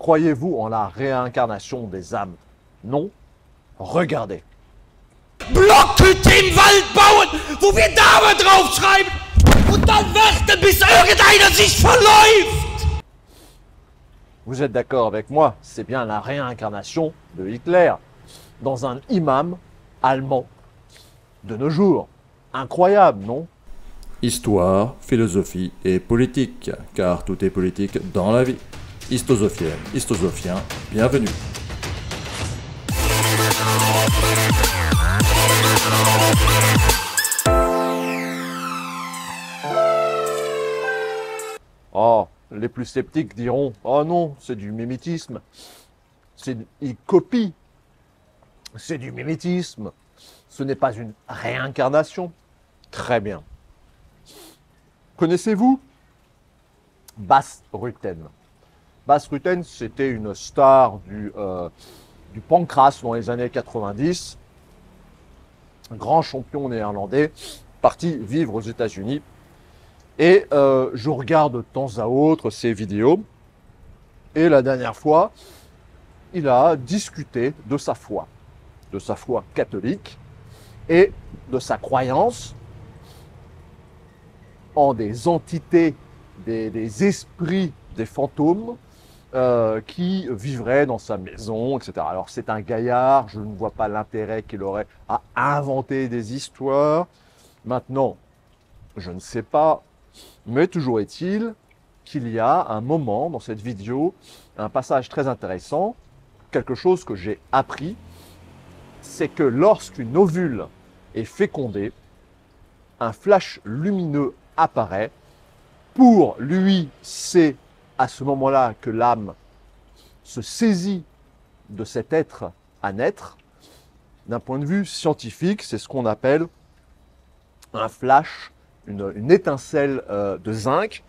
Croyez-vous en la réincarnation des âmes? Non? Regardez. Blockhütte im Wald bauen, wo wir Namen draufschreiben und dann warten, bis irgendeiner sich verläuft. Vous êtes d'accord avec moi? C'est bien la réincarnation de Hitler dans un imam allemand de nos jours. Incroyable, non? Histoire, philosophie et politique, car tout est politique dans la vie. Histosophienne, histosophien, bienvenue. Oh, les plus sceptiques diront, oh non, c'est du mimétisme. Il copie. C'est du mimétisme. Ce n'est pas une réincarnation. Très bien. Connaissez-vous Bas Rutten? Bas Rutten, c'était une star du pancras dans les années 90. Un grand champion néerlandais, parti vivre aux États-Unis. Et je regarde de temps à autre ses vidéos. Et la dernière fois, il a discuté de sa foi catholique et de sa croyance en des entités, des esprits, des fantômes qui vivraient dans sa maison, etc. Alors c'est un gaillard, je ne vois pas l'intérêt qu'il aurait à inventer des histoires. Maintenant, je ne sais pas, mais toujours est-il qu'il y a un moment dans cette vidéo, un passage très intéressant, quelque chose que j'ai appris, c'est que lorsqu'une ovule est fécondée, un flash lumineux apparaît. Pour lui, c'est à ce moment-là que l'âme se saisit de cet être à naître. D'un point de vue scientifique, c'est ce qu'on appelle un flash, une étincelle de zinc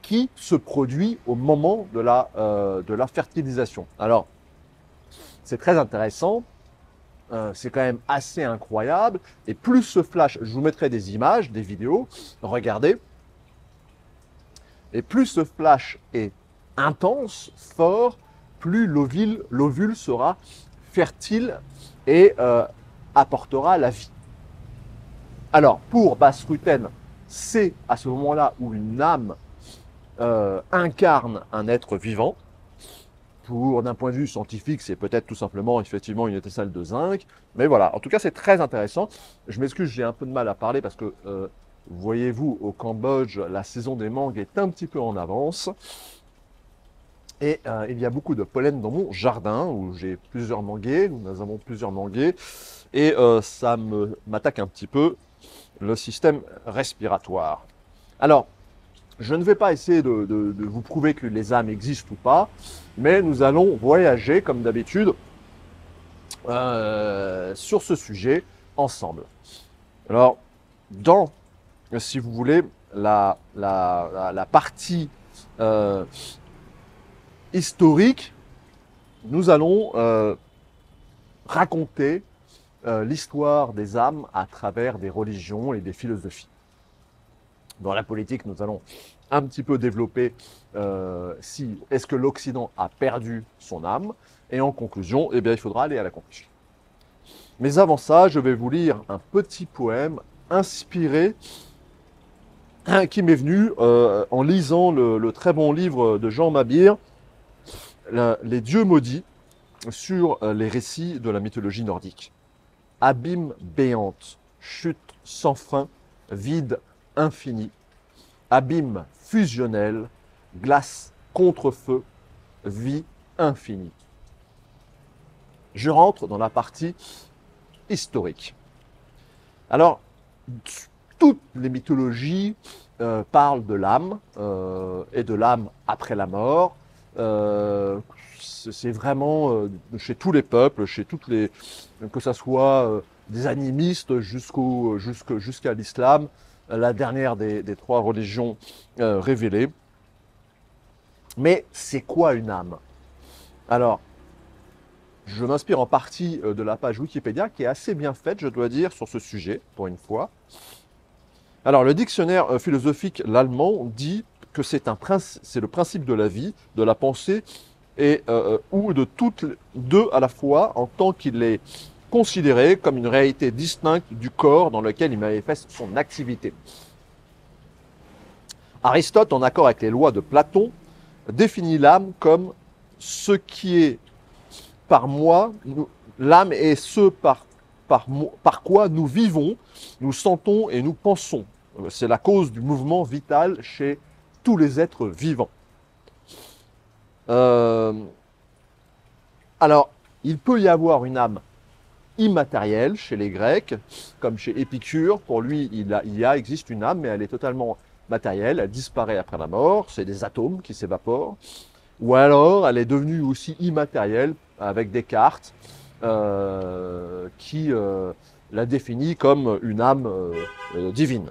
qui se produit au moment de la fertilisation. Alors, c'est très intéressant. C'est quand même assez incroyable. Et plus ce flash, je vous mettrai des images, des vidéos, regardez. Et plus ce flash est intense, fort, plus l'ovule sera fertile et apportera la vie. Alors, pour Bas Rutten, c'est à ce moment-là où une âme incarne un être vivant. D'un point de vue scientifique, c'est peut-être tout simplement effectivement une étincelle de zinc. Mais voilà, en tout cas, c'est très intéressant. Je m'excuse, j'ai un peu de mal à parler parce que, voyez-vous, au Cambodge, la saison des mangues est un petit peu en avance. Et il y a beaucoup de pollen dans mon jardin où j'ai plusieurs manguiers. Nous avons plusieurs manguiers. Et ça m'attaque un petit peu le système respiratoire. Alors, je ne vais pas essayer de vous prouver que les âmes existent ou pas, mais nous allons voyager, comme d'habitude, sur ce sujet ensemble. Alors, si vous voulez, la partie historique, nous allons raconter l'histoire des âmes à travers des religions et des philosophies. Dans la politique, nous allons un petit peu développer est-ce que l'Occident a perdu son âme, et en conclusion, eh bien, il faudra aller à la conclusion. Mais avant ça, je vais vous lire un petit poème inspiré qui m'est venu en lisant le très bon livre de Jean Mabir, Les dieux maudits, sur les récits de la mythologie nordique. Abîme béante, chute sans fin, vide infini, abîme fusionnel, glace contre feu, vie infinie. Je rentre dans la partie historique. Alors, toutes les mythologies parlent de l'âme et de l'âme après la mort. C'est vraiment chez tous les peuples, que ce soit des animistes jusqu'à l'islam, la dernière des trois religions révélées. Mais c'est quoi une âme? Alors, je m'inspire en partie de la page Wikipédia qui est assez bien faite, je dois dire, sur ce sujet, pour une fois. Alors, le dictionnaire philosophique l'allemand dit que c'est le principe de la vie, de la pensée ou de toutes deux à la fois, en tant qu'il est considéré comme une réalité distincte du corps dans lequel il manifeste son activité. Aristote, en accord avec les lois de Platon, définit l'âme comme ce qui est par moi, l'âme est ce par quoi nous vivons, nous sentons et nous pensons. C'est la cause du mouvement vital chez tous les êtres vivants. Alors, il peut y avoir une âme immatérielle chez les Grecs, comme chez Épicure. Pour lui, il existe une âme, mais elle est totalement matérielle, elle disparaît après la mort, c'est des atomes qui s'évaporent. Ou alors, elle est devenue aussi immatérielle avec Descartes, qui la définit comme une âme divine.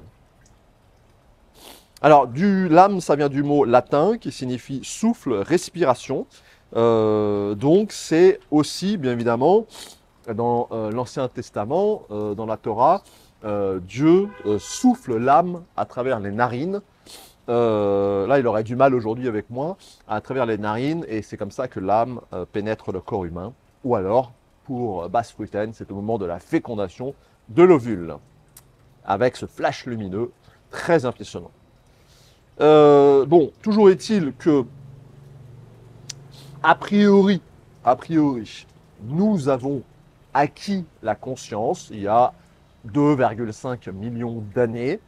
Alors, l'âme, ça vient du mot latin qui signifie souffle, respiration. Donc, c'est aussi, bien évidemment, dans l'Ancien Testament, dans la Torah, Dieu souffle l'âme à travers les narines. Là, il aurait du mal aujourd'hui avec moi, à travers les narines, et c'est comme ça que l'âme pénètre le corps humain. Ou alors, pour Bas Ruiten, c'est au moment de la fécondation de l'ovule, avec ce flash lumineux très impressionnant. Bon, toujours est-il que, a priori, nous avons acquis la conscience il y a 2,5 millions d'années.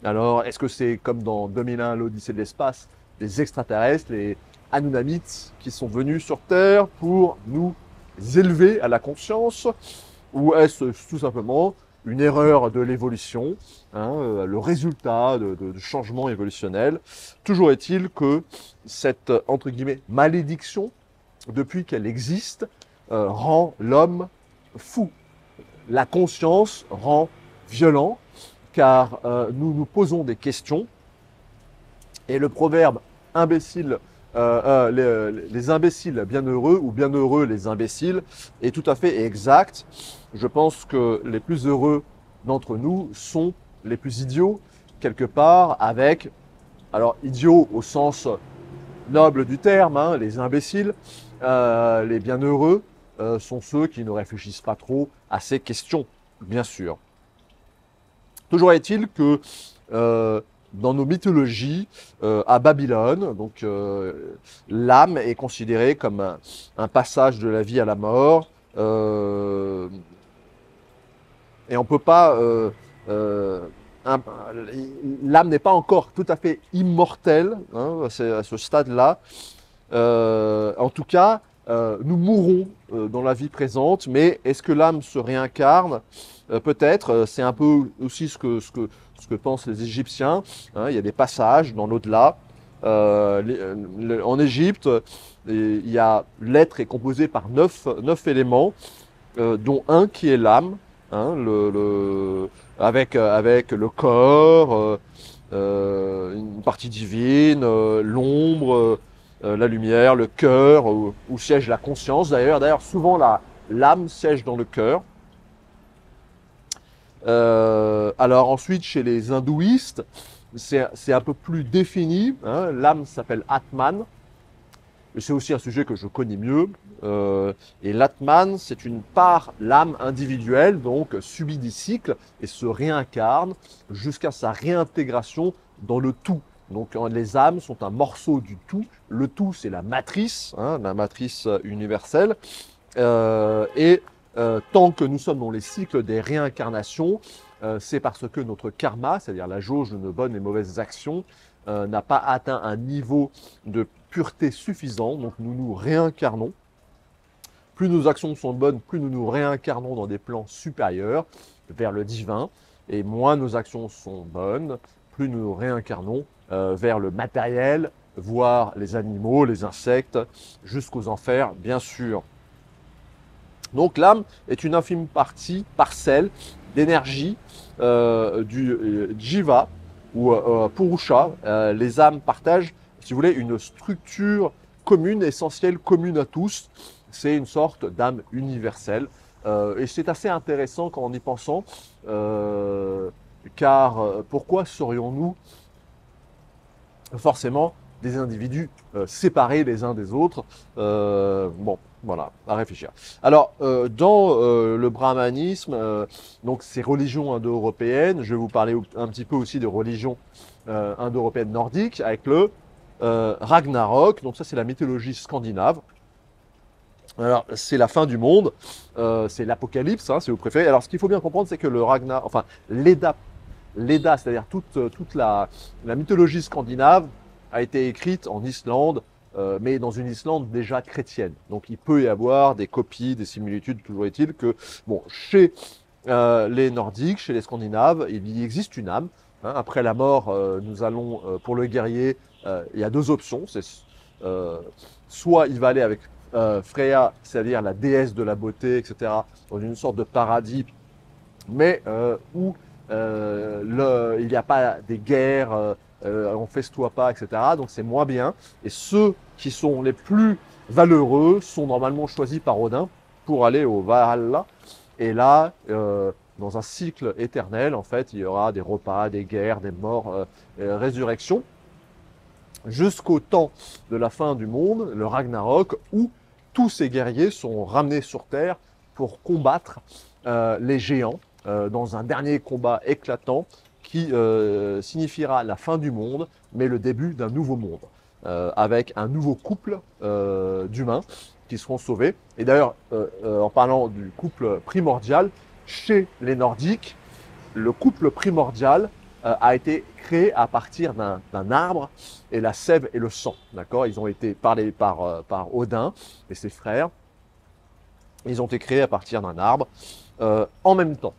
Alors, est-ce que c'est comme dans 2001, l'Odyssée de l'espace, des extraterrestres, les Anunnamites, qui sont venus sur Terre pour nous élever à la conscience? Ou est-ce tout simplement une erreur de l'évolution, le résultat de changements évolutionnels? Toujours est-il que cette, entre guillemets, malédiction, depuis qu'elle existe, rend l'homme fou. La conscience rend violent, car nous nous posons des questions, et le proverbe « imbécile », les imbéciles bienheureux ou bienheureux les imbéciles est tout à fait exact. Je pense que les plus heureux d'entre nous sont les plus idiots, quelque part, avec, alors idiots au sens noble du terme, les imbéciles, les bienheureux sont ceux qui ne réfléchissent pas trop à ces questions, bien sûr. Toujours est-il que dans nos mythologies, à Babylone, donc l'âme est considérée comme un passage de la vie à la mort, et on peut pas, l'âme n'est pas encore tout à fait immortelle, à ce stade-là. En tout cas, nous mourrons dans la vie présente, mais est-ce que l'âme se réincarne? Peut-être, c'est un peu aussi ce que pensent les Égyptiens. Il y a des passages dans l'au-delà. En Égypte, l'être est composé par 9 éléments, dont un qui est l'âme, avec le corps, une partie divine, l'ombre, la lumière, le cœur, où siège la conscience. D'ailleurs, souvent l'âme siège dans le cœur. Alors ensuite, chez les hindouistes, c'est un peu plus défini. L'âme s'appelle Atman. C'est aussi un sujet que je connais mieux. Et l'Atman, c'est une part, l'âme individuelle, donc subit des cycles et se réincarne jusqu'à sa réintégration dans le tout. Donc les âmes sont un morceau du tout. Le tout, c'est la matrice universelle. Tant que nous sommes dans les cycles des réincarnations, c'est parce que notre karma, c'est-à-dire la jauge de nos bonnes et mauvaises actions, n'a pas atteint un niveau de pureté suffisant. Donc nous nous réincarnons. Plus nos actions sont bonnes, plus nous nous réincarnons dans des plans supérieurs, vers le divin. Et moins nos actions sont bonnes, plus nous nous réincarnons vers le matériel, voire les animaux, les insectes, jusqu'aux enfers, bien sûr. Donc l'âme est une infime parcelle d'énergie du Jiva ou Purusha. Les âmes partagent, si vous voulez, une structure commune, essentielle, commune à tous. C'est une sorte d'âme universelle. Et c'est assez intéressant en y pensant, car pourquoi serions-nous forcément des individus séparés les uns des autres. Bon, voilà, à réfléchir. Alors, dans le brahmanisme, donc ces religions indo-européennes, je vais vous parler un petit peu aussi de religions indo-européennes nordiques, avec le Ragnarok. Donc ça, c'est la mythologie scandinave. Alors, c'est la fin du monde, c'est l'apocalypse, hein, si vous préférez. Alors, ce qu'il faut bien comprendre, c'est que le Ragnar, enfin, l'Edda, c'est-à-dire toute la mythologie scandinave, a été écrite en Islande, mais dans une Islande déjà chrétienne. Donc, il peut y avoir des copies, des similitudes. Toujours est-il que, bon, chez les Nordiques, chez les Scandinaves, il y existe une âme. Hein. Après la mort, nous allons, pour le guerrier, il y a deux options. C'est soit il va aller avec Freya, c'est-à-dire la déesse de la beauté, etc., dans une sorte de paradis, mais où il n'y a pas des guerres, on festoie pas, etc. Donc c'est moins bien. Et ceux qui sont les plus valeureux sont normalement choisis par Odin pour aller au Valhalla. Et là, dans un cycle éternel, en fait, il y aura des repas, des guerres, des morts, résurrections, jusqu'au temps de la fin du monde, le Ragnarok, où tous ces guerriers sont ramenés sur Terre pour combattre les géants dans un dernier combat éclatant qui signifiera la fin du monde, mais le début d'un nouveau monde, avec un nouveau couple d'humains qui seront sauvés. Et d'ailleurs, en parlant du couple primordial, chez les Nordiques, le couple primordial a été créé à partir d'un arbre, et la sève et le sang. D'accord, ils ont été parlés par Odin et ses frères. Ils ont été créés à partir d'un arbre en même temps.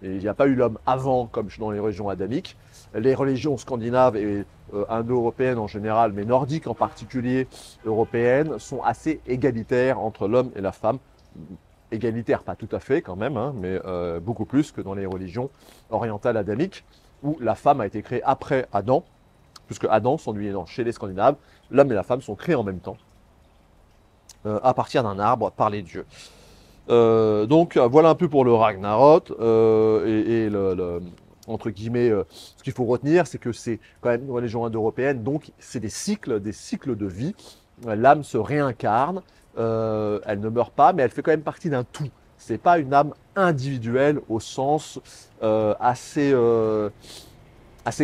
Et il n'y a pas eu l'homme avant, comme dans les religions adamiques. Les religions scandinaves et indo-européennes en général, mais nordiques en particulier, européennes, sont assez égalitaires entre l'homme et la femme. Égalitaires, pas tout à fait quand même, hein, mais beaucoup plus que dans les religions orientales adamiques, où la femme a été créée après Adam, puisque Adam, chez les Scandinaves, l'homme et la femme sont créés en même temps, à partir d'un arbre par les dieux. Donc voilà un peu pour le Ragnarok, et entre guillemets, ce qu'il faut retenir, c'est que c'est quand même une religion indo-européenne, donc c'est des cycles de vie. L'âme se réincarne, elle ne meurt pas, mais elle fait quand même partie d'un tout. C'est pas une âme individuelle au sens assez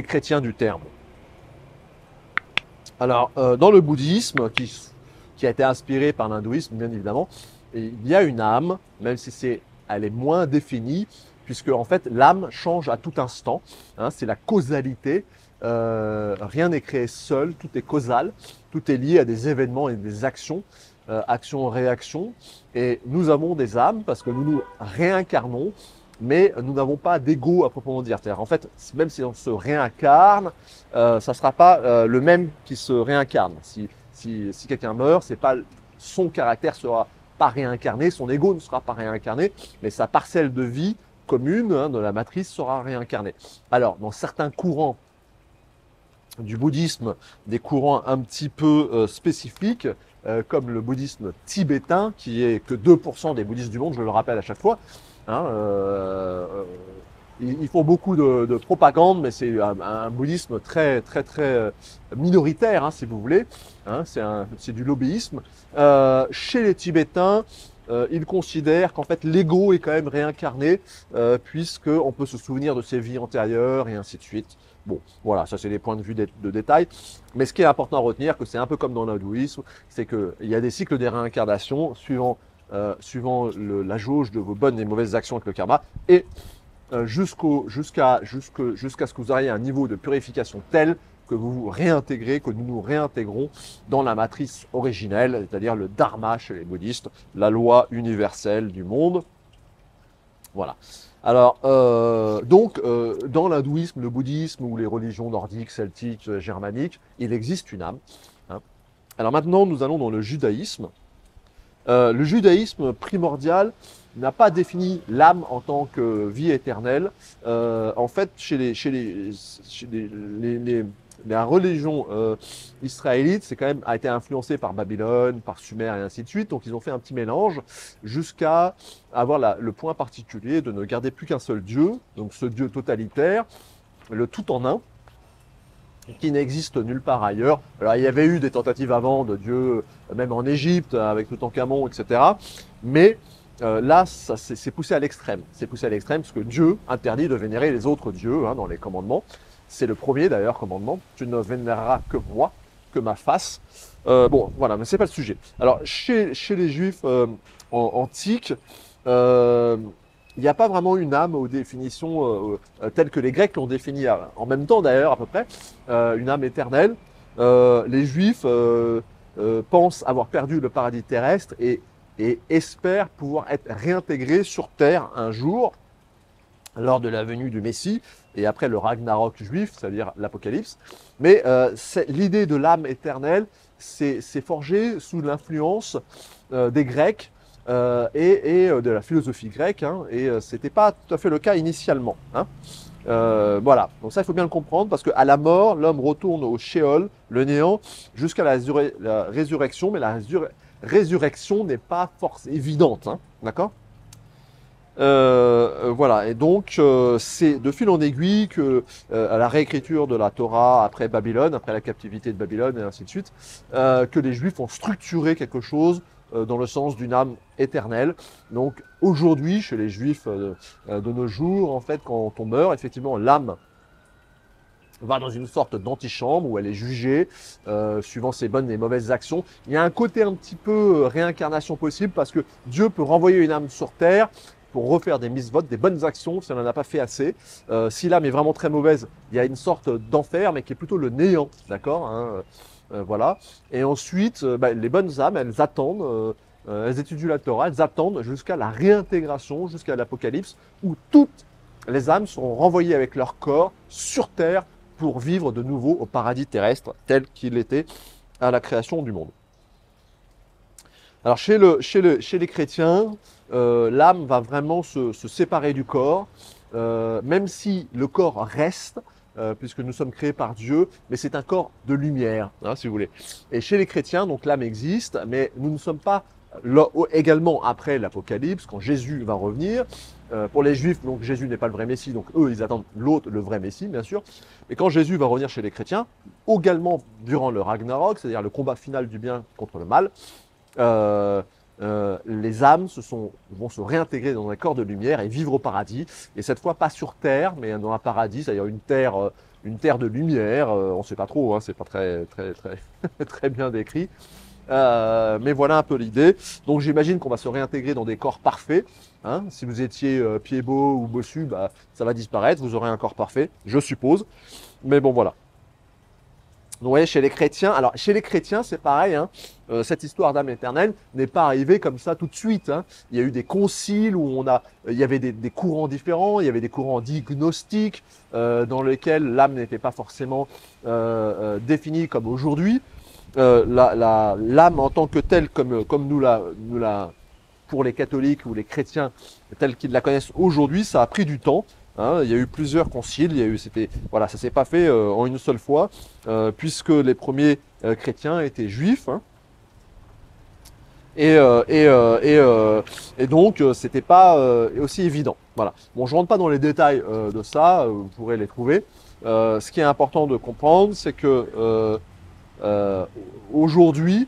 chrétien du terme. Alors, dans le bouddhisme, qui a été inspiré par l'hindouisme, bien évidemment, il y a une âme, même si elle est moins définie, puisque en fait l'âme change à tout instant. Hein, c'est la causalité. Rien n'est créé seul, tout est causal, tout est lié à des événements et des actions, action-réaction. Et nous avons des âmes parce que nous nous réincarnons, mais nous n'avons pas d'ego à proprement dire. C'est-à-dire, en fait, même si on se réincarne, ça ne sera pas le même qui se réincarne. Si quelqu'un meurt, c'est pas son caractère sera pas réincarné, son ego ne sera pas réincarné, mais sa parcelle de vie commune, hein, de la matrice sera réincarnée. Alors, dans certains courants du bouddhisme, des courants un petit peu spécifiques, comme le bouddhisme tibétain, qui est que 2% des bouddhistes du monde, je le rappelle à chaque fois. Hein, ils font beaucoup de propagande, mais c'est un bouddhisme très minoritaire, hein, si vous voulez. Hein, c'est du lobbyisme. Chez les Tibétains, ils considèrent qu'en fait l'ego est quand même réincarné, puisqu'on peut se souvenir de ses vies antérieures et ainsi de suite. Bon, voilà, ça c'est des points de vue de détail. Mais ce qui est important à retenir, que c'est un peu comme dans l'hindouisme, c'est qu'il y a des cycles de réincarnation suivant la jauge de vos bonnes et mauvaises actions avec le karma, et jusqu'à ce que vous ayez un niveau de purification tel que vous vous réintégrez, que nous nous réintégrons dans la matrice originelle, c'est-à-dire le dharma chez les bouddhistes, la loi universelle du monde. Voilà. Alors, dans l'hindouisme, le bouddhisme ou les religions nordiques, celtiques, germaniques, il existe une âme. Hein. Alors maintenant, nous allons dans le judaïsme. Le judaïsme primordial n'a pas défini l'âme en tant que vie éternelle. En fait, la religion israélite, a été influencée par Babylone, par Sumer et ainsi de suite. Donc ils ont fait un petit mélange jusqu'à avoir le point particulier de ne garder plus qu'un seul Dieu, donc ce Dieu totalitaire, le tout en un. qui n'existe nulle part ailleurs. Alors il y avait eu des tentatives avant de Dieu, même en Égypte, avec Toutankhamon, etc. Mais là, ça c'est poussé à l'extrême. C'est poussé à l'extrême parce que Dieu interdit de vénérer les autres dieux dans les commandements. C'est le premier d'ailleurs commandement. Tu ne vénéreras que moi, que ma face. Bon, voilà, mais c'est pas le sujet. Alors chez les Juifs antiques, il n'y a pas vraiment une âme aux définitions telles que les Grecs l'ont définie en même temps d'ailleurs à peu près, une âme éternelle. Les Juifs pensent avoir perdu le paradis terrestre et espèrent pouvoir être réintégrés sur terre un jour lors de la venue du Messie et après le Ragnarok juif, c'est-à-dire l'Apocalypse. Mais l'idée de l'âme éternelle, c'est forgé sous l'influence des Grecs et de la philosophie grecque, et ce n'était pas tout à fait le cas initialement. Voilà, donc ça il faut bien le comprendre parce qu'à la mort, l'homme retourne au Sheol, le néant, jusqu'à la résurrection, mais la résurrection n'est pas forcément évidente, d'accord? Voilà, et donc c'est de fil en aiguille que à la réécriture de la Torah après Babylone, après la captivité de Babylone et ainsi de suite, que les Juifs ont structuré quelque chose dans le sens d'une âme éternelle. Donc aujourd'hui, chez les Juifs de nos jours, en fait, quand on meurt, effectivement, l'âme va dans une sorte d'antichambre où elle est jugée suivant ses bonnes et mauvaises actions. Il y a un côté un petit peu réincarnation possible parce que Dieu peut renvoyer une âme sur terre pour refaire des mitzvot, des bonnes actions, si on n'en a pas fait assez. Si l'âme est vraiment très mauvaise, il y a une sorte d'enfer, mais qui est plutôt le néant, d'accord, voilà. Et ensuite, les bonnes âmes, elles attendent, elles étudient la Torah, elles attendent jusqu'à la réintégration, jusqu'à l'Apocalypse, où toutes les âmes seront renvoyées avec leur corps sur terre pour vivre de nouveau au paradis terrestre, tel qu'il était à la création du monde. Alors chez les chrétiens, l'âme va vraiment se séparer du corps, même si le corps reste, puisque nous sommes créés par Dieu, mais c'est un corps de lumière, si vous voulez. Et chez les chrétiens, donc l'âme existe, mais nous ne sommes pas là, également après l'Apocalypse, quand Jésus va revenir. Pour les Juifs, donc Jésus n'est pas le vrai Messie, donc eux, ils attendent l'autre, le vrai Messie, bien sûr. Et quand Jésus va revenir chez les chrétiens, également durant le Ragnarok, c'est-à-dire le combat final du bien contre le mal, les âmes vont se réintégrer dans un corps de lumière et vivre au paradis. Et cette fois, pas sur terre, mais dans un paradis, c'est-à-dire une terre de lumière. On ne sait pas trop, c'est pas très, très, très, très bien décrit. Mais voilà un peu l'idée. Donc j'imagine qu'on va se réintégrer dans des corps parfaits. Si vous étiez pied-beau ou bossu, ça va disparaître. Vous aurez un corps parfait, je suppose. Mais bon, voilà. Donc, vous voyez, chez les chrétiens, alors chez les chrétiens, c'est pareil, cette histoire d'âme éternelle n'est pas arrivée comme ça tout de suite. Il y a eu des conciles où il y avait des courants différents, il y avait des courants dits gnostiques, dans lesquels l'âme n'était pas forcément définie comme aujourd'hui. L'âme en tant que telle, comme nous la, pour les catholiques ou les chrétiens, tels qu'ils la connaissent aujourd'hui, ça a pris du temps. Il y a eu plusieurs conciles, ça s'est pas fait en une seule fois, puisque les premiers chrétiens étaient juifs, et donc c'était pas aussi évident. Voilà. Bon, je rentre pas dans les détails de ça, vous pourrez les trouver. Ce qui est important de comprendre, c'est que aujourd'hui,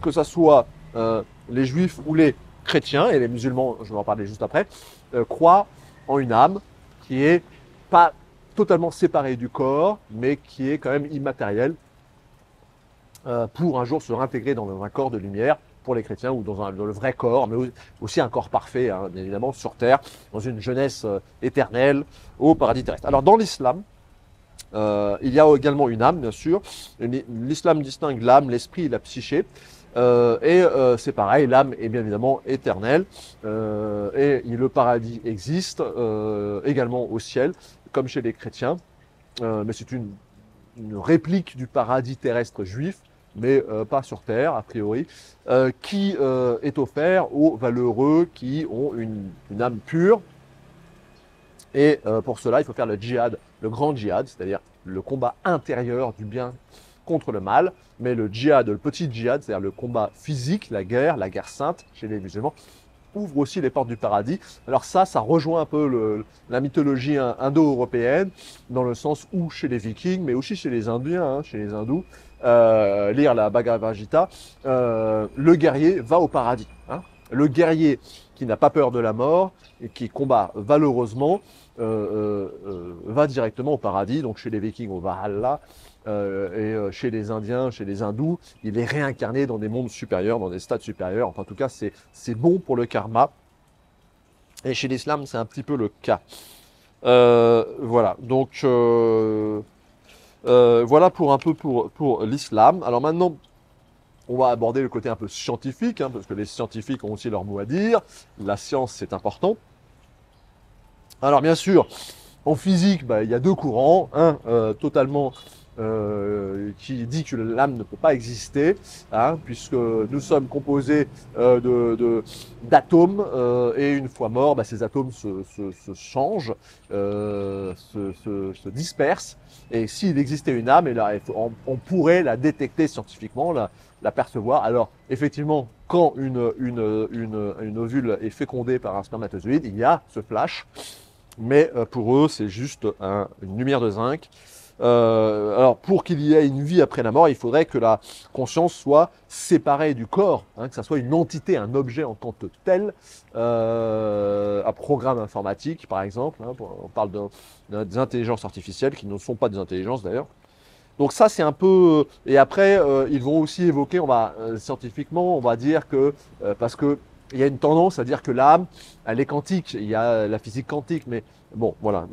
que ce soit les juifs ou les chrétiens, et les musulmans, je vais en parler juste après, croient en une âme qui est pas totalement séparée du corps, mais qui est quand même immatérielle, pour un jour se réintégrer dans un corps de lumière pour les chrétiens, ou dans le vrai corps, mais aussi un corps parfait, bien évidemment, sur terre, dans une jeunesse éternelle au paradis terrestre. Alors dans l'islam, il y a également une âme, bien sûr. L'islam distingue l'âme, l'esprit et la psyché. C'est pareil, l'âme est bien évidemment éternelle, et le paradis existe également au ciel, comme chez les chrétiens, mais c'est une réplique du paradis terrestre juif, mais pas sur terre a priori, qui est offert aux valeureux qui ont une âme pure. Et pour cela, il faut faire le djihad, le grand djihad, c'est-à-dire le combat intérieur du bien contre le mal, mais le djihad, le petit djihad, c'est-à-dire le combat physique, la guerre sainte chez les musulmans, ouvre aussi les portes du paradis. Alors ça rejoint un peu la mythologie indo-européenne, dans le sens où chez les Vikings, mais aussi chez les Indiens, hein, chez les Hindous, lire la Bhagavad Gita, le guerrier va au paradis. Hein. Le guerrier qui n'a pas peur de la mort et qui combat valeureusement va directement au paradis. Donc chez les Vikings au Valhalla, chez les Indiens, chez les Hindous, il est réincarné dans des mondes supérieurs, dans des stades supérieurs. Enfin, en tout cas, c'est bon pour le karma. Et chez l'islam, c'est un petit peu le cas. Voilà. Donc voilà pour un peu pour l'islam. Alors maintenant, on va aborder le côté un peu scientifique, hein, parce que les scientifiques ont aussi leur mot à dire. La science, c'est important. Alors bien sûr, en physique, il y a deux courants. Un totalement qui dit que l'âme ne peut pas exister, hein, puisque nous sommes composés d'atomes, et une fois morts, ces atomes se changent, se dispersent. Et s'il existait une âme, et là, on pourrait la détecter scientifiquement, la percevoir. Alors, effectivement, quand une ovule est fécondée par un spermatozoïde, il y a ce flash. Mais pour eux, c'est juste une lumière de zinc. Alors, pour qu'il y ait une vie après la mort, il faudrait que la conscience soit séparée du corps, hein, que ça soit une entité, un objet en tant que tel, un programme informatique, par exemple. Hein, on parle des intelligences artificielles, qui ne sont pas des intelligences d'ailleurs. Donc ça, c'est un peu... Et après, ils vont aussi évoquer, scientifiquement, on va dire que... parce que il y a une tendance à dire que l'âme, elle est quantique. Il y a la physique quantique, mais bon, voilà.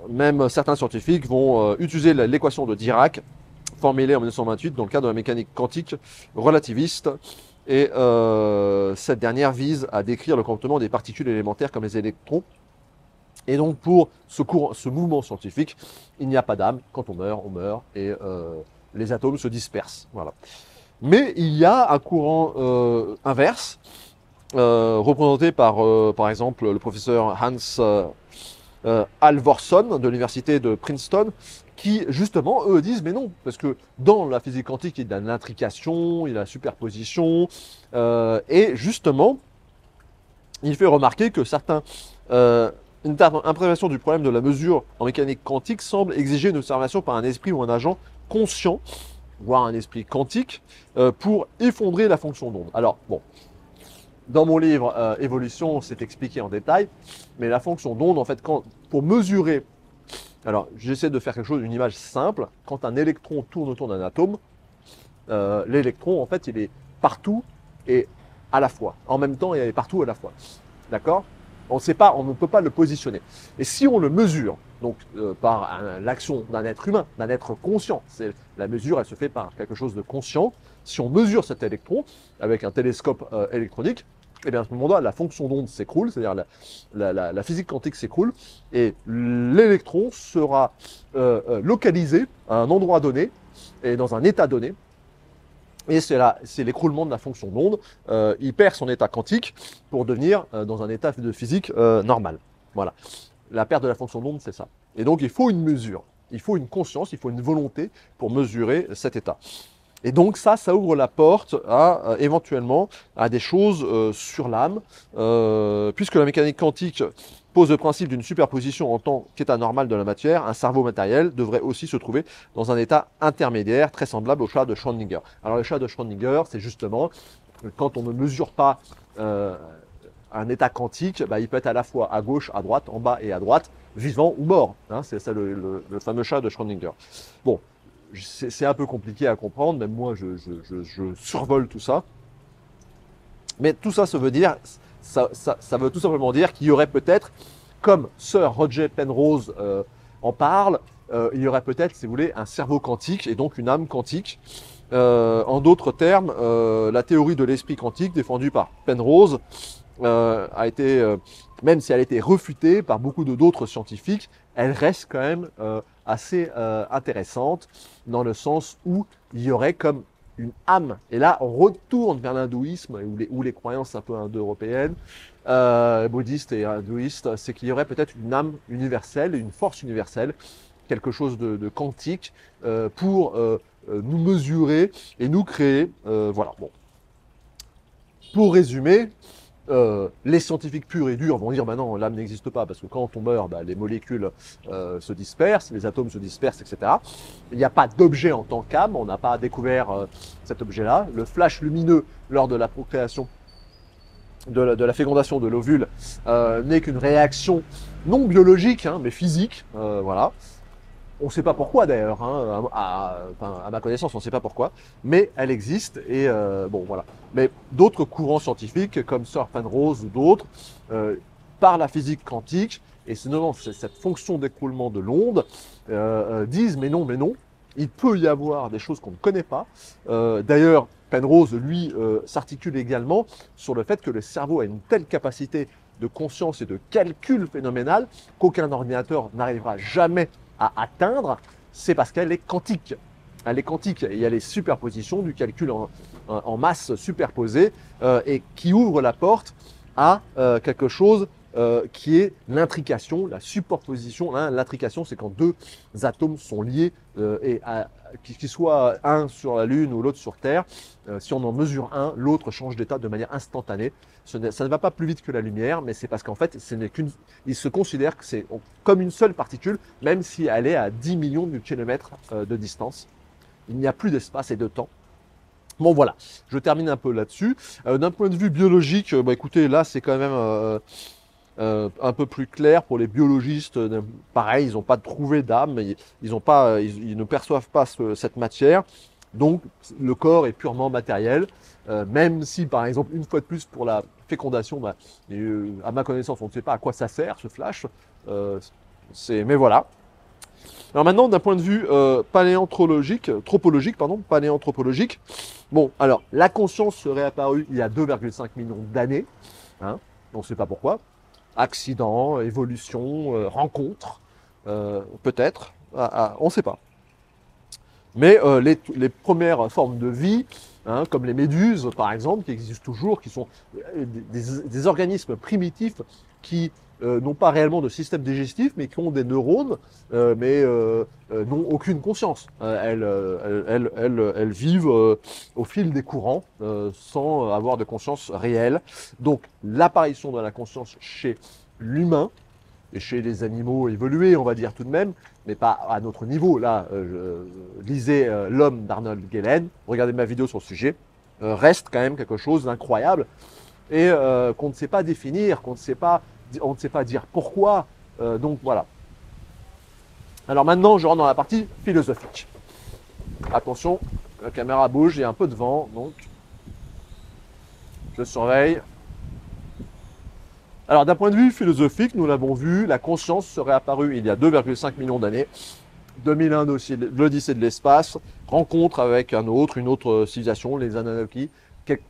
Même certains scientifiques vont utiliser l'équation de Dirac, formulée en 1928 dans le cadre de la mécanique quantique relativiste. Et cette dernière vise à décrire le comportement des particules élémentaires comme les électrons. Et donc pour ce mouvement scientifique, il n'y a pas d'âme. Quand on meurt et les atomes se dispersent. Voilà. Mais il y a un courant inverse, représenté par exemple le professeur Hans Halvorson de l'université de Princeton, qui justement, eux disent, mais non, parce que dans la physique quantique, il y a de l'intrication, il y a la superposition, et justement, il fait remarquer que une interprétation du problème de la mesure en mécanique quantique semble exiger une observation par un esprit ou un agent conscient, voire un esprit quantique, pour effondrer la fonction d'onde. Alors, bon, dans mon livre Évolution, c'est expliqué en détail, mais la fonction d'onde, en fait, pour mesurer, alors j'essaie de faire quelque chose, une image simple, quand un électron tourne autour d'un atome, l'électron, en fait, il est partout et à la fois, en même temps et partout à la fois, d'accord ? On ne peut pas le positionner. Et si on le mesure, donc par l'action d'un être humain, d'un être conscient, la mesure, elle se fait par quelque chose de conscient. Si on mesure cet électron avec un télescope électronique, et bien à ce moment-là, la fonction d'onde s'écroule, c'est-à-dire la physique quantique s'écroule, et l'électron sera localisé à un endroit donné et dans un état donné. Et c'est l'écroulement de la fonction d'onde. Il perd son état quantique pour devenir dans un état de physique normal. Voilà. La perte de la fonction d'onde, c'est ça. Et donc, il faut une mesure. Il faut une conscience, il faut une volonté pour mesurer cet état. Et donc, ça ouvre la porte à éventuellement à des choses sur l'âme, puisque la mécanique quantique pose le principe d'une superposition en tant qu'état normal de la matière, un cerveau matériel devrait aussi se trouver dans un état intermédiaire très semblable au chat de Schrödinger. Alors le chat de Schrödinger, c'est justement quand on ne mesure pas un état quantique, il peut être à la fois à gauche, à droite, en bas et à droite, vivant ou mort. Hein, c'est ça le fameux chat de Schrödinger. Bon, c'est un peu compliqué à comprendre, même moi je survole tout ça. Mais tout ça, ça veut dire... Ça veut tout simplement dire qu'il y aurait peut-être, comme Sir Roger Penrose en parle, il y aurait peut-être, si vous voulez, un cerveau quantique et donc une âme quantique. En d'autres termes, la théorie de l'esprit quantique défendue par Penrose a été, même si elle a été refutée par beaucoup d'autres scientifiques, elle reste quand même assez intéressante dans le sens où il y aurait comme une âme. Et là, on retourne vers l'hindouisme ou les croyances un peu indo-européennes, bouddhistes et hindouistes, c'est qu'il y aurait peut-être une âme universelle, une force universelle, quelque chose de quantique pour nous mesurer et nous créer. Voilà. Bon. Pour résumer, les scientifiques purs et durs vont dire bah non, l'âme n'existe pas parce que quand on meurt, bah, les molécules se dispersent, les atomes se dispersent, etc. Il n'y a pas d'objet en tant qu'âme, on n'a pas découvert cet objet-là. Le flash lumineux lors de la procréation, de la fécondation de l'ovule, n'est qu'une réaction non biologique, hein, mais physique. Voilà. On ne sait pas pourquoi d'ailleurs, hein, à ma connaissance, on ne sait pas pourquoi, mais elle existe et bon voilà. Mais d'autres courants scientifiques comme Sir Penrose ou d'autres, par la physique quantique, et c'est cette fonction d'écroulement de l'onde, disent mais non, il peut y avoir des choses qu'on ne connaît pas. D'ailleurs, Penrose, lui, s'articule également sur le fait que le cerveau a une telle capacité de conscience et de calcul phénoménal qu'aucun ordinateur n'arrivera jamais à atteindre, c'est parce qu'elle est quantique. Elle est quantique et il y a les superpositions du calcul en masse superposée et qui ouvre la porte à quelque chose qui est l'intrication, la superposition. Hein. L'intrication, c'est quand deux atomes sont liés qu'ils soient un sur la Lune ou l'autre sur Terre. Si on en mesure un, l'autre change d'état de manière instantanée. Ça ne va pas plus vite que la lumière, mais c'est parce qu'en fait, il se considère que c'est comme une seule particule, même si elle est à 10 millions de kilomètres de distance. Il n'y a plus d'espace et de temps. Bon voilà, je termine un peu là-dessus. D'un point de vue biologique, bah, écoutez, là c'est quand même un peu plus clair pour les biologistes. Pareil, ils n'ont pas trouvé d'âme, ils ne perçoivent pas cette matière. Donc le corps est purement matériel, même si par exemple une fois de plus pour la fécondation, bah, à ma connaissance on ne sait pas à quoi ça sert ce flash, mais voilà. Alors maintenant d'un point de vue paléanthropologique, bon alors la conscience serait apparue il y a 2,5 millions d'années, hein, on ne sait pas pourquoi, accident, évolution, rencontre, peut-être, on ne sait pas. Mais les premières formes de vie, hein, comme les méduses par exemple, qui existent toujours, qui sont des organismes primitifs qui n'ont pas réellement de système digestif, mais qui ont des neurones, mais n'ont aucune conscience. Elles vivent au fil des courants, sans avoir de conscience réelle. Donc l'apparition de la conscience chez l'humain, et chez les animaux évolués, on va dire tout de même, mais pas à notre niveau. Là, lisez L'homme d'Arnold Gehlen, regardez ma vidéo sur le sujet, reste quand même quelque chose d'incroyable et qu'on ne sait pas définir, on ne sait pas dire pourquoi. Donc voilà. Alors maintenant, je rentre dans la partie philosophique. Attention, la caméra bouge, il y a un peu de vent, donc je surveille. Alors d'un point de vue philosophique, nous l'avons vu, la conscience serait apparue il y a 2,5 millions d'années. 2001, l'Odyssée de l'espace, rencontre avec une autre civilisation, les Anunnaki.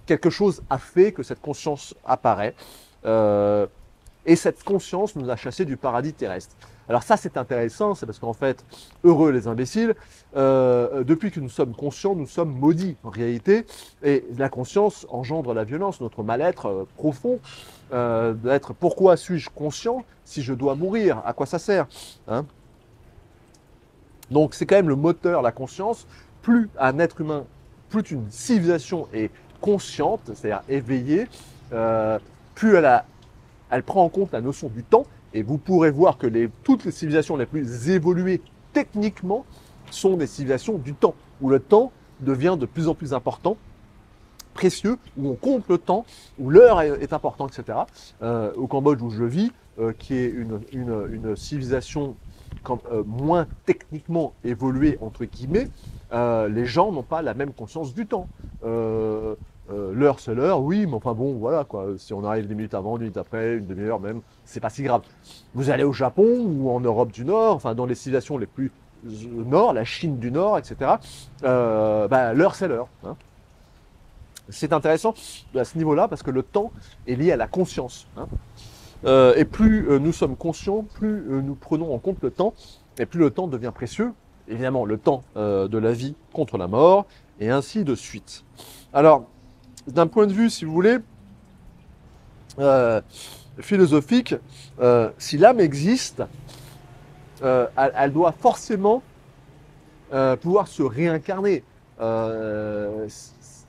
Quelque chose a fait que cette conscience apparaît. Et cette conscience nous a chassés du paradis terrestre. Alors ça c'est intéressant, c'est parce qu'en fait, heureux les imbéciles, depuis que nous sommes conscients, nous sommes maudits en réalité. Et la conscience engendre la violence, notre mal-être profond. D'être pourquoi suis-je conscient si je dois mourir? À quoi ça sert, hein? Donc c'est quand même le moteur, la conscience. Plus un être humain, plus une civilisation est consciente, c'est-à-dire éveillée, plus elle prend en compte la notion du temps. Et vous pourrez voir que toutes les civilisations les plus évoluées techniquement sont des civilisations du temps, où le temps devient de plus en plus important, précieux, où on compte le temps, où l'heure est importante, etc. Au Cambodge où je vis, qui est une civilisation moins techniquement évoluée, entre guillemets, les gens n'ont pas la même conscience du temps. L'heure c'est l'heure, oui, mais enfin bon, voilà quoi. Si on arrive 10 minutes avant, 10 minutes après, une demi-heure même, c'est pas si grave. Vous allez au Japon ou en Europe du Nord, enfin dans les civilisations les plus nord, la Chine du Nord, etc. L'heure c'est l'heure. Hein. C'est intéressant à ce niveau-là parce que le temps est lié à la conscience. Hein. Et plus nous sommes conscients, plus nous prenons en compte le temps, et plus le temps devient précieux. Évidemment, le temps de la vie contre la mort, et ainsi de suite. Alors, d'un point de vue, si vous voulez, philosophique, si l'âme existe, elle doit forcément pouvoir se réincarner.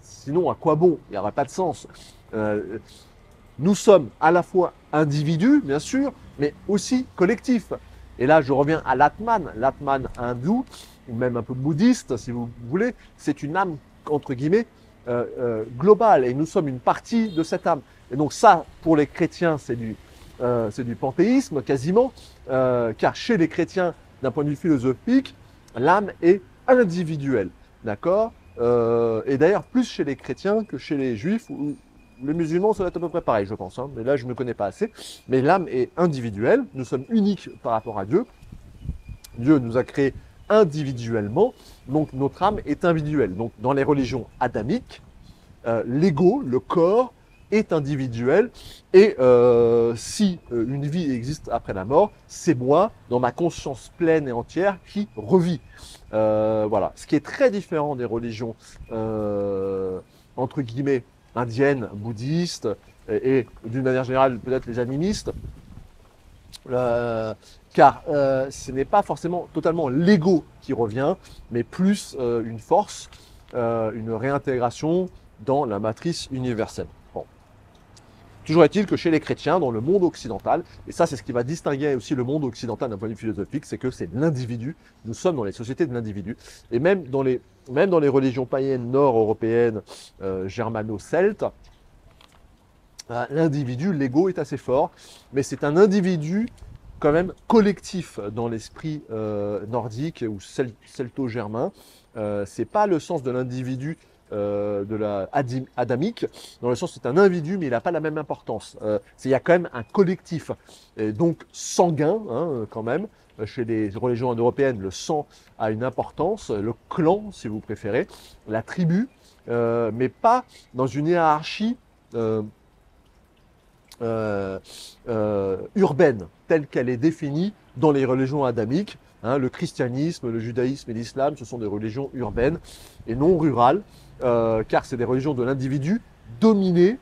Sinon, à quoi bon? Il n'y aurait pas de sens. Nous sommes à la fois individus, bien sûr, mais aussi collectifs. Et là, je reviens à l'Atman. L'Atman hindou, ou même un peu bouddhiste, si vous voulez, c'est une âme, entre guillemets, globale. Et nous sommes une partie de cette âme. Et donc ça, pour les chrétiens, c'est du panthéisme, quasiment. Car chez les chrétiens, d'un point de vue philosophique, l'âme est individuelle. D'accord et d'ailleurs, plus chez les chrétiens que chez les juifs, ou les musulmans, ça va être à peu près pareil, je pense. Hein. Mais là, je ne me connais pas assez. Mais l'âme est individuelle. Nous sommes uniques par rapport à Dieu. Dieu nous a créés individuellement. Donc, notre âme est individuelle. Donc, dans les religions adamiques, l'ego, le corps, est individuel. Et si une vie existe après la mort, c'est moi, dans ma conscience pleine et entière, qui revit. Voilà. Ce qui est très différent des religions, entre guillemets, indiennes, bouddhistes, et d'une manière générale, peut-être les animistes, car ce n'est pas forcément totalement l'ego qui revient, mais plus une force, une réintégration dans la matrice universelle. Bon. Toujours est-il que chez les chrétiens, dans le monde occidental, et ça c'est ce qui va distinguer aussi le monde occidental d'un point de vue philosophique, c'est que c'est l'individu, nous sommes dans les sociétés de l'individu, et même dans les religions païennes nord-européennes, germano-celtes, l'individu, l'ego est assez fort, mais c'est un individu quand même collectif dans l'esprit nordique ou celto-germain. C'est pas le sens de l'individu de la adamique, dans le sens où c'est un individu, mais il n'a pas la même importance. Il y a quand même un collectif, et donc sanguin, hein, quand même. Chez les religions indo-européennes, le sang a une importance, le clan, si vous préférez, la tribu, mais pas dans une hiérarchie urbaine, telle qu'elle est définie dans les religions adamiques. Hein, le christianisme, le judaïsme et l'islam, ce sont des religions urbaines et non rurales, car c'est des religions de l'individu dominées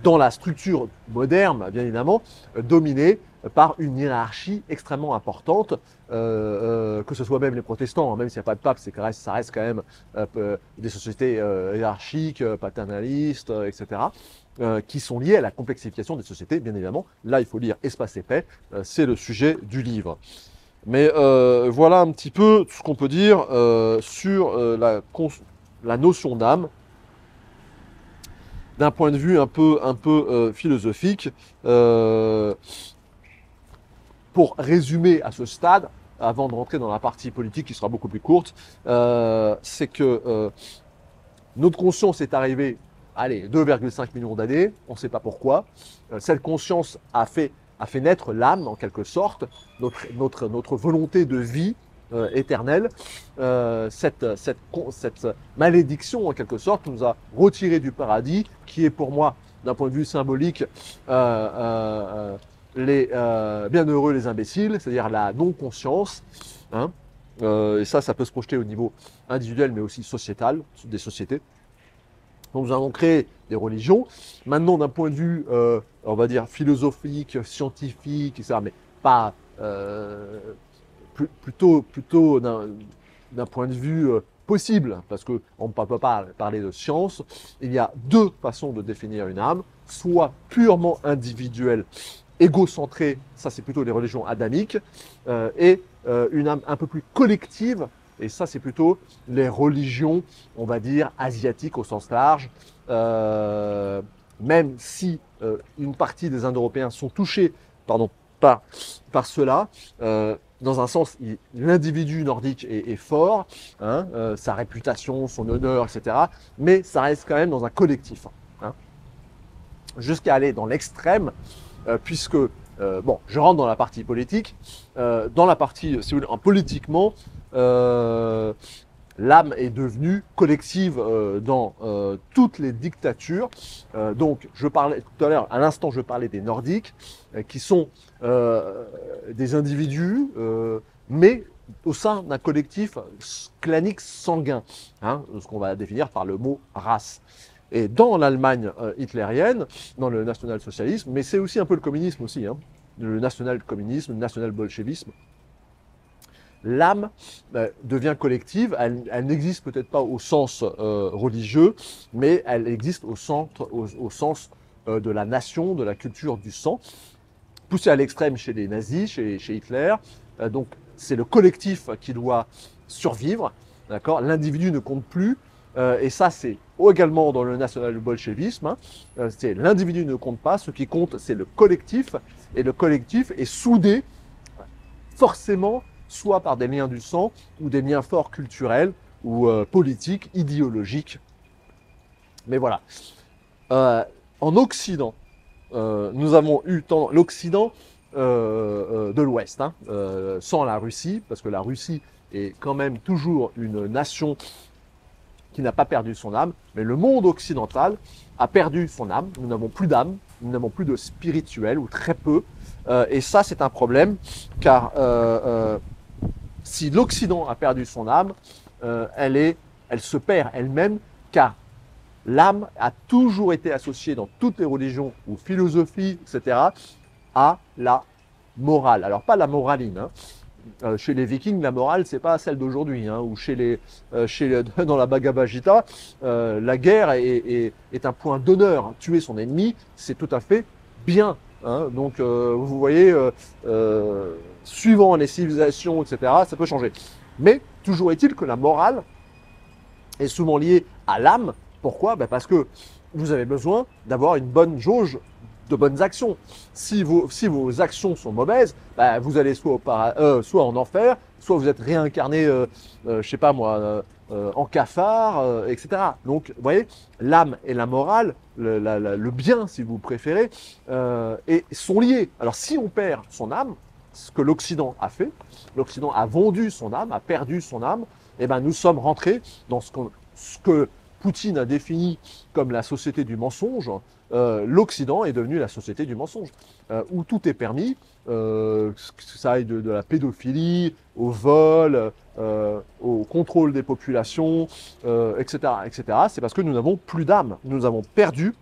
dans la structure moderne, bien évidemment, dominées par une hiérarchie extrêmement importante, que ce soit même les protestants, hein, même s'il n'y a pas de pape, ça reste quand même des sociétés hiérarchiques, paternalistes, etc., qui sont liées à la complexification des sociétés, bien évidemment. Là, il faut lire Espace et paix, c'est le sujet du livre. Mais voilà un petit peu ce qu'on peut dire sur la notion d'âme, d'un point de vue un peu philosophique. Pour résumer à ce stade, avant de rentrer dans la partie politique qui sera beaucoup plus courte, c'est que notre conscience est arrivée, 2,5 millions d'années, on ne sait pas pourquoi. Cette conscience a fait naître l'âme, en quelque sorte, notre volonté de vie éternelle. Cette malédiction, en quelque sorte, nous a retiré du paradis, qui est pour moi, d'un point de vue symbolique, les bienheureux, les imbéciles, c'est-à-dire la non-conscience. Hein, et ça peut se projeter au niveau individuel, mais aussi sociétal, des sociétés. Donc nous avons créé des religions. Maintenant, d'un point de vue, on va dire, philosophique, scientifique, etc., mais pas plutôt d'un point de vue possible, parce qu'on ne peut pas parler de science. Il y a deux façons de définir une âme, soit purement individuelle, égocentrée, ça c'est plutôt les religions adamiques, et une âme un peu plus collective, et ça c'est plutôt les religions, on va dire, asiatiques au sens large, même si une partie des Indo-Européens sont touchés par cela. Dans un sens, l'individu nordique est fort, hein, sa réputation, son honneur, etc. Mais ça reste quand même dans un collectif. Hein, jusqu'à aller dans l'extrême, puisque, bon, je rentre dans la partie politique. Dans la partie, si vous voulez, politiquement, l'âme est devenue collective dans toutes les dictatures. Donc, je parlais tout à l'heure, à l'instant, je parlais des Nordiques, qui sont des individus, mais au sein d'un collectif clanique sanguin, hein, ce qu'on va définir par le mot race. Et dans l'Allemagne hitlérienne, dans le national-socialisme, mais c'est aussi un peu le communisme aussi, hein, le national-communisme, le national-bolchevisme, l'âme devient collective, elle n'existe peut-être pas au sens religieux, mais elle existe au sens de la nation, de la culture du sang, poussé à l'extrême chez les nazis, chez Hitler. Donc c'est le collectif qui doit survivre, d'accord? L'individu ne compte plus, et ça c'est également dans le national-bolchevisme, hein. C'est l'individu ne compte pas, ce qui compte c'est le collectif, et le collectif est soudé forcément soit par des liens du sang ou des liens forts culturels ou politiques, idéologiques. Mais voilà. En Occident, nous avons eu l'Occident de l'Ouest, hein, sans la Russie, parce que la Russie est quand même toujours une nation qui n'a pas perdu son âme, mais le monde occidental a perdu son âme. Nous n'avons plus d'âme, nous n'avons plus de spirituel, ou très peu. Et ça, c'est un problème, car si l'Occident a perdu son âme, elle se perd elle-même, car l'âme a toujours été associée dans toutes les religions ou philosophies, etc., à la morale. Alors pas la moraline, hein. Chez les Vikings, la morale, c'est pas celle d'aujourd'hui, hein, ou dans la Bhagavad Gita, la guerre est un point d'honneur. Tuer son ennemi, c'est tout à fait bien. Hein. Donc, vous voyez, suivant les civilisations, etc., ça peut changer. Mais toujours est-il que la morale est souvent liée à l'âme. Pourquoi? Ben parce que vous avez besoin d'avoir une bonne jauge de bonnes actions. Si vos actions sont mauvaises, bah, vous allez soit en enfer, soit vous êtes réincarné, je sais pas moi, en cafard, etc. Donc, vous voyez, l'âme et la morale, le bien, si vous préférez, sont liés. Alors, si on perd son âme, ce que l'Occident a fait, l'Occident a vendu son âme, a perdu son âme, et ben nous sommes rentrés dans ce que Poutine a défini comme la société du mensonge. L'Occident est devenu la société du mensonge, où tout est permis, que ça aille de la pédophilie, au vol, au contrôle des populations, etc., etc. C'est parce que nous n'avons plus d'âme. Nous avons perdu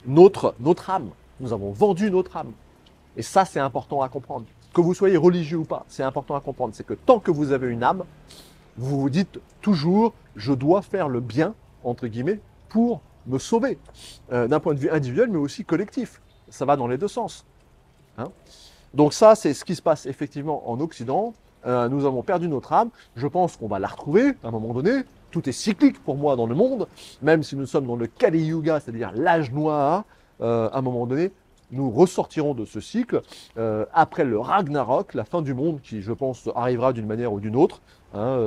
notre âme. Nous avons vendu notre âme. Et ça, c'est important à comprendre. Que vous soyez religieux ou pas, c'est important à comprendre. C'est que tant que vous avez une âme, vous vous dites toujours « je dois faire le bien », entre guillemets, pour me sauver, d'un point de vue individuel, mais aussi collectif. Ça va dans les deux sens. Hein. Donc ça, c'est ce qui se passe effectivement en Occident. Nous avons perdu notre âme. Je pense qu'on va la retrouver à un moment donné. Tout est cyclique pour moi dans le monde, même si nous sommes dans le Kali Yuga, c'est-à-dire l'âge noir. À un moment donné, nous ressortirons de ce cycle après le Ragnarok, la fin du monde qui, je pense, arrivera d'une manière ou d'une autre. Hein,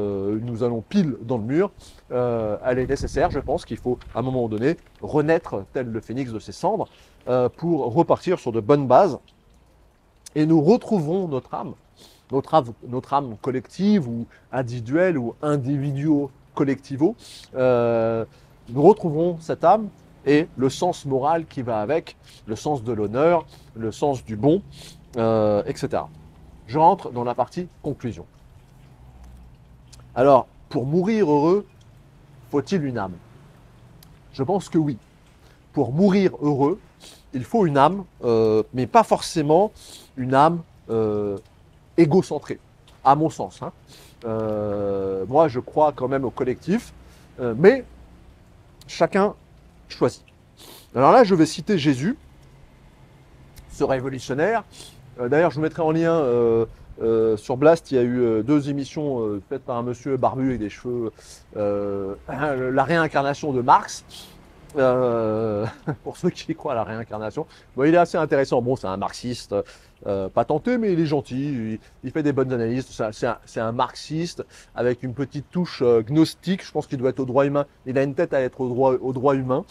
nous allons pile dans le mur. Elle est nécessaire, je pense qu'il faut à un moment donné renaître tel le phénix de ses cendres pour repartir sur de bonnes bases. Et nous retrouverons notre âme collective ou individuelle ou individuo collectivo. Nous retrouverons cette âme et le sens moral qui va avec, le sens de l'honneur, le sens du bon, etc. Je rentre dans la partie conclusion. Alors, pour mourir heureux, faut-il une âme? Je pense que oui. Pour mourir heureux, il faut une âme, mais pas forcément une âme égocentrée, à mon sens. Hein. Moi, je crois quand même au collectif, mais chacun choisit. Alors là, je vais citer Jésus, ce révolutionnaire. D'ailleurs, je vous mettrai en lien sur Blast, il y a eu 2 émissions faites par un monsieur barbu avec des cheveux, la réincarnation de Marx. Pour ceux qui croient à la réincarnation, bon, il est assez intéressant. Bon, c'est un marxiste, pas tenté, mais il est gentil, il fait des bonnes analyses. C'est un marxiste avec une petite touche gnostique. Je pense qu'il doit être au droit humain. Il a une tête à être au droit humain.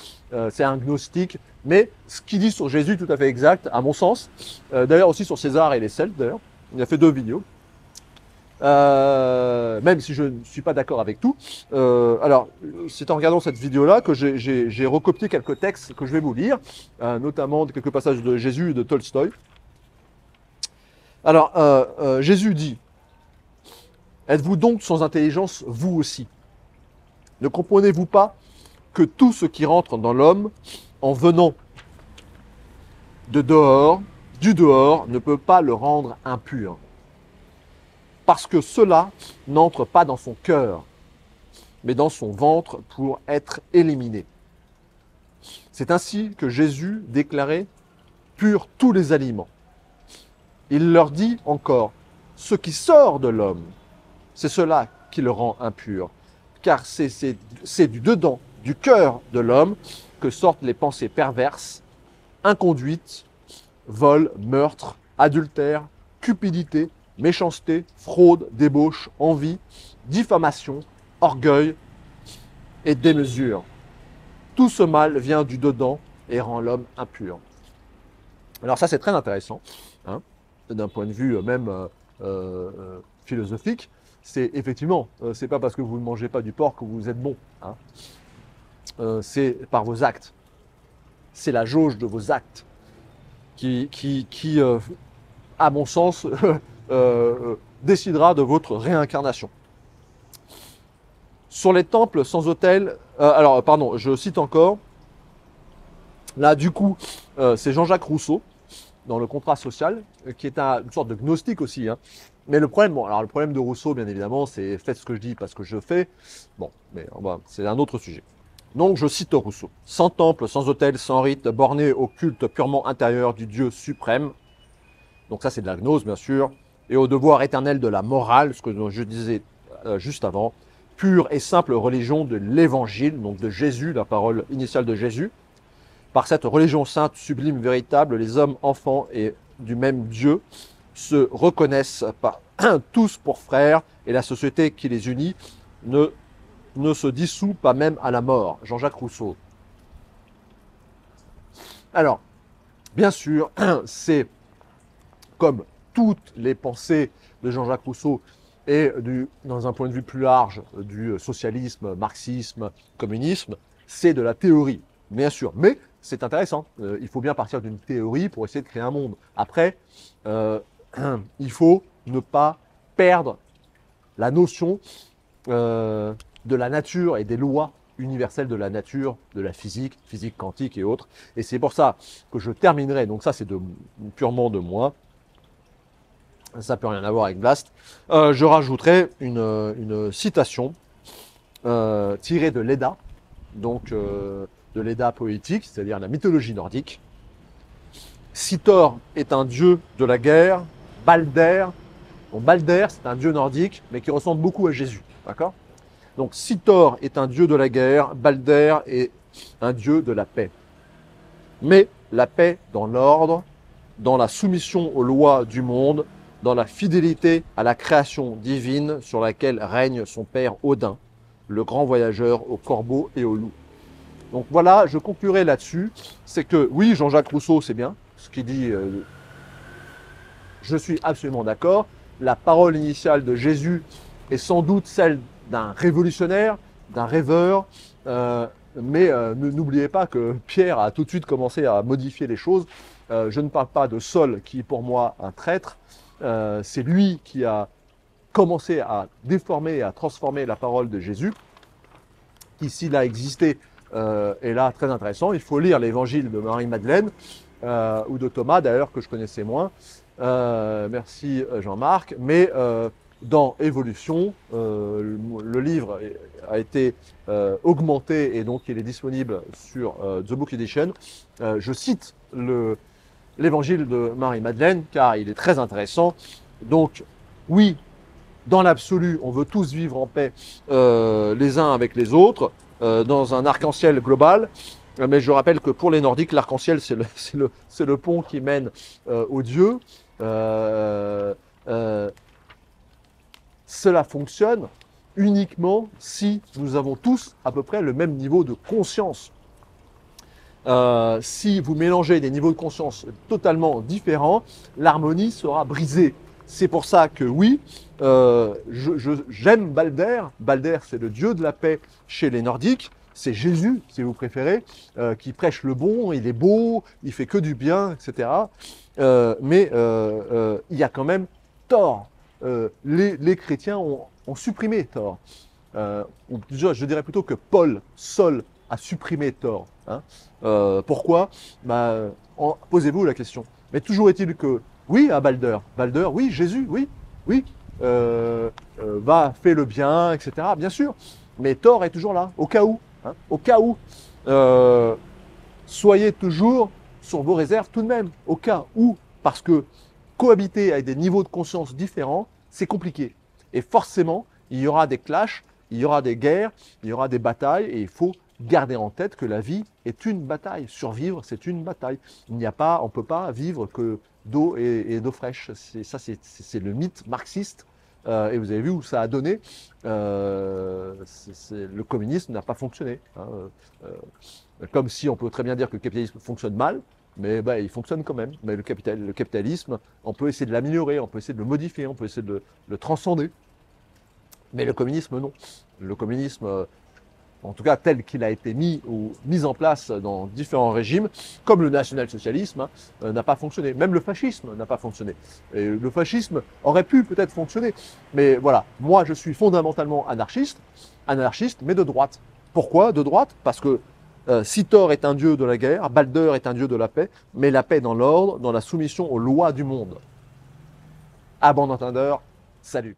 C'est un gnostique, mais ce qu'il dit sur Jésus est tout à fait exact, à mon sens. D'ailleurs aussi sur César et les Celtes, d'ailleurs. Il a fait 2 vidéos. Même si je ne suis pas d'accord avec tout. Alors, c'est en regardant cette vidéo-là que j'ai recopié quelques textes que je vais vous lire, notamment quelques passages de Jésus et de Tolstoï. Alors, Jésus dit « Êtes-vous donc sans intelligence, vous aussi? Ne comprenez-vous pas que tout ce qui rentre dans l'homme, en venant du dehors, ne peut pas le rendre impur. Parce que cela n'entre pas dans son cœur, mais dans son ventre pour être éliminé. C'est ainsi que Jésus déclarait purs tous les aliments. Il leur dit encore, ce qui sort de l'homme, c'est cela qui le rend impur, car c'est du dedans, du cœur de l'homme, que sortent les pensées perverses, inconduites, vol, meurtre, adultère, cupidité, méchanceté, fraude, débauche, envie, diffamation, orgueil et démesure. Tout ce mal vient du dedans et rend l'homme impur. Alors ça, c'est très intéressant, hein, d'un point de vue même philosophique. C'est effectivement, c'est pas parce que vous ne mangez pas du porc que vous êtes bon. Hein. C'est par vos actes. C'est la jauge de vos actes qui à mon sens, décidera de votre réincarnation. Sur les temples sans autel, alors pardon, je cite encore, là du coup, c'est Jean-Jacques Rousseau, dans le contrat social, qui est une sorte de gnostique aussi. Hein. Mais le problème, bon, alors le problème de Rousseau, bien évidemment, c'est faites ce que je dis parce que je fais. Bon, mais c'est un autre sujet. Donc je cite Rousseau. Sans temple, sans autel, sans rite, borné au culte purement intérieur du Dieu suprême. Donc ça c'est de la gnose bien sûr. Et au devoir éternel de la morale, ce que je disais juste avant. Pure et simple religion de l'évangile, donc de Jésus, la parole initiale de Jésus. Par cette religion sainte, sublime, véritable, les hommes, enfants et du même Dieu se reconnaissent tous pour frères et la société qui les unit ne se dissout pas même à la mort. Jean-Jacques Rousseau. Alors, bien sûr, c'est comme toutes les pensées de Jean-Jacques Rousseau et dans un point de vue plus large du socialisme, marxisme, communisme, c'est de la théorie, bien sûr. Mais c'est intéressant. Il faut bien partir d'une théorie pour essayer de créer un monde. Après, il faut ne pas perdre la notion de la nature et des lois universelles de la nature, de la physique, physique quantique et autres. Et c'est pour ça que je terminerai, donc ça c'est purement de moi, ça peut rien avoir avec Blast, je rajouterai une citation tirée de l'Edda, donc de l'Edda poétique, c'est-à-dire la mythologie nordique. Si Thor est un dieu de la guerre, Balder, c'est un dieu nordique, mais qui ressemble beaucoup à Jésus, d'accord ? Donc, si Thor est un dieu de la guerre, Balder est un dieu de la paix. Mais la paix dans l'ordre, dans la soumission aux lois du monde, dans la fidélité à la création divine sur laquelle règne son père Odin, le grand voyageur aux corbeaux et aux loups. Donc voilà, je conclurai là-dessus. C'est que oui, Jean-Jacques Rousseau, c'est bien. Ce qu'il dit, je suis absolument d'accord. La parole initiale de Jésus est sans doute celle d'un révolutionnaire, d'un rêveur, mais n'oubliez pas que Pierre a tout de suite commencé à modifier les choses. Je ne parle pas de Saul, qui est pour moi un traître. C'est lui qui a commencé à déformer et à transformer la parole de Jésus, qui, s'il a existé, est là très intéressant. Il faut lire l'évangile de Marie-Madeleine, ou de Thomas d'ailleurs, que je connaissais moins. Merci Jean-Marc. Mais dans Évolution, le livre a été augmenté et donc il est disponible sur The Book Edition. Je cite l'évangile de Marie-Madeleine car il est très intéressant. Donc oui, dans l'absolu, on veut tous vivre en paix les uns avec les autres, dans un arc-en-ciel global. Mais je rappelle que pour les Nordiques, l'arc-en-ciel, c'est le pont qui mène aux dieux. Cela fonctionne uniquement si nous avons tous à peu près le même niveau de conscience. Si vous mélangez des niveaux de conscience totalement différents, l'harmonie sera brisée. C'est pour ça que oui, j'aime Balder. Balder, c'est le dieu de la paix chez les Nordiques. C'est Jésus, si vous préférez, qui prêche le bon, il est beau, il fait que du bien, etc. Mais il y a quand même Thor. Les chrétiens ont supprimé Thor. Je dirais plutôt que Saul a supprimé Thor. Hein. Pourquoi ? Posez-vous la question. Mais toujours est-il que, oui, à Balder, oui, Jésus, oui, fait le bien, etc. Bien sûr. Mais Thor est toujours là, au cas où. Hein, au cas où. soyez toujours sur vos réserves tout de même, au cas où, parce que cohabiter avec des niveaux de conscience différents, c'est compliqué. Et forcément, il y aura des clashs, il y aura des guerres, il y aura des batailles, et il faut garder en tête que la vie est une bataille. Survivre, c'est une bataille. On ne peut pas vivre que d'eau et d'eau fraîche. C'est le mythe marxiste. Et vous avez vu où ça a donné. Le communisme n'a pas fonctionné. Hein. Comme si on peut très bien dire que le capitalisme fonctionne mal, mais il fonctionne quand même. Mais le capitalisme, on peut essayer de l'améliorer, on peut essayer de le modifier, on peut essayer de le transcender. Mais le communisme, non. Le communisme, en tout cas tel qu'il a été mis en place dans différents régimes, comme le national-socialisme, n'a pas fonctionné. Même le fascisme n'a pas fonctionné. Et le fascisme aurait pu peut-être fonctionner. Mais voilà, moi je suis fondamentalement anarchiste, mais de droite. Pourquoi de droite? Parce que Sitor est un dieu de la guerre, Balder est un dieu de la paix, mais la paix dans l'ordre, dans la soumission aux lois du monde. À bon entendeur, salut.